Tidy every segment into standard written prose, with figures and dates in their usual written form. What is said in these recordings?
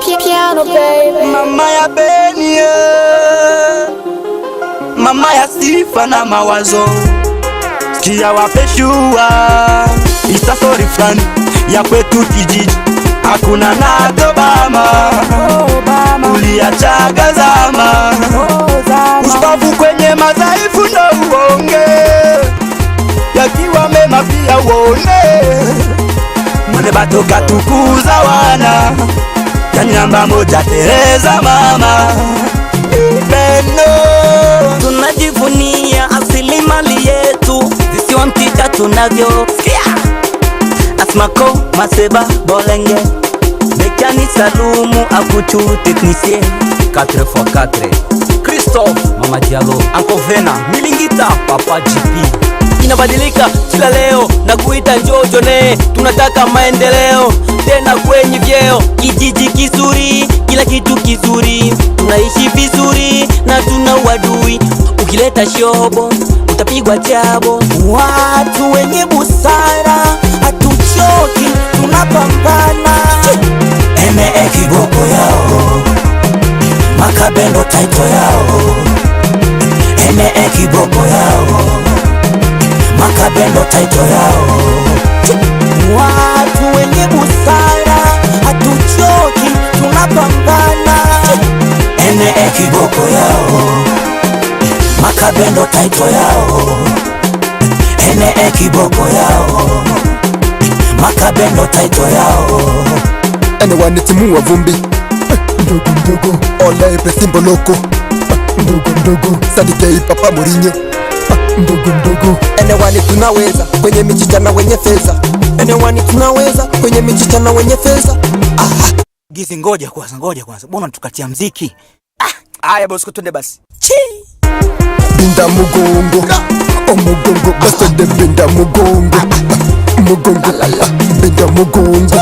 Piano baby. Mama ya Beni, mama ya sifa na mawazo, sikia wapeshua isasori flani ya kwetu kijiji, hakuna nato bama uliachaga zama, uspavu kwenye madhaifu ndo uonge, yakiwa mema pia uone, mwene batoka tukuza wana ya nyamba moja Tereza mama Beno. Tunajivunia asili mali yetu, visiwa Mtita tunavyo sikia. Asmako Maseba Bolenge Bekani Salumu Akuchu Technicien 4x4 Christophe Mama Diallo Uncle Vena Milingita Papa GP. Inabadilika kila leo na kuita njojone, tunataka maendeleo tena kwenye vyeo. Kijiji kizuri, kila kitu kizuri, tunaishi vizuri na tuna wadui. Ukileta shobo utapigwa chabo. Watu wenye busara hatuchoki, tunapambana. Ene kiboko yao Makabendo taito yao, ene kiboko yao Makabendo taito yao. Watu wenye busara hatuchoki, tunapambana. Ene kiboko yao Makabendo taito yao, ene kiboko yao Makabendo taito yao. Ene wanitimu wa vumbi ndogo ndogo, Ole Pesimbo loko ndogo ndogo, Sadikei Papa Mourinho ndogo ndogo. Ene wani tunaweza kwenye michicha na wenye feza, ene wani tunaweza kwenye michicha na wenye feza. Aha, Gizi ngoja kwanza, mbona tukatia mziki? Aya boss, twende basi. Binda mugongo, o mugongo, basta de binda mugongo, mugongo, binda mugongo,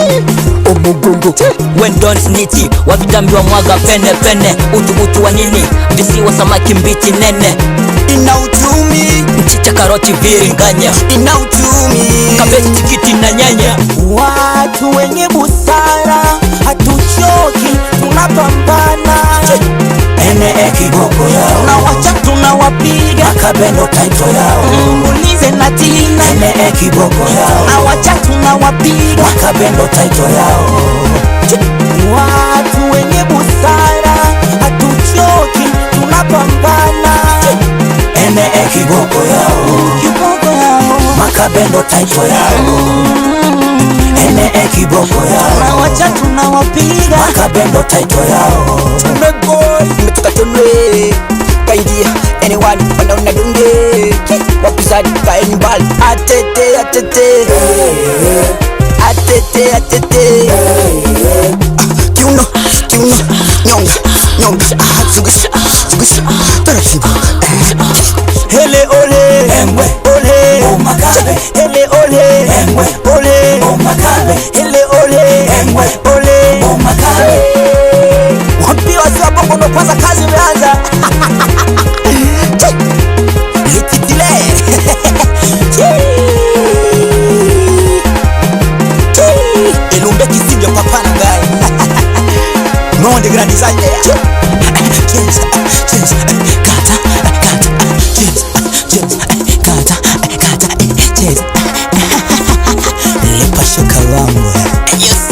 o mugongo. When don't snitty, wavitambi wa mwaga pene pene, utu wa nini, visiwa samaki mbichi nene. Ina uchumi, mchicha karoti viringanya, ina uchumi, kabeji tikiti na nyanya. Watu wenye busara hatuchoki, tunapambana. Ene kiboko yao na wacha tunawapiga. Makabendo taito yao, Ulize na Tina. ene kiboko yao na wacha tunawapiga. Makabendo taito yao. Watu wenye busara hatuchoki, tunapambana. Ene kiboko yao Makabendo taito yao, ene kiboko yao na wacha tunawapiga. Makabendo taito yao. Nimetoka tonwe kaingia anyone wanda unadunge wapisadi kaeni mbali. Atete atete atete atete Kiuno nyonga zugusha taratibu. hele ole Emwe ole o Makabe, hele ole Emwe ole o Makabe, hele ole Emwe ole o Makabe. wapi wazee bongo ndo kwanza kazi imeanza. Lititile Elumbe kisinge papana gai Monde grand design there. James kata James kata James. Lepa shoka wangu. Yes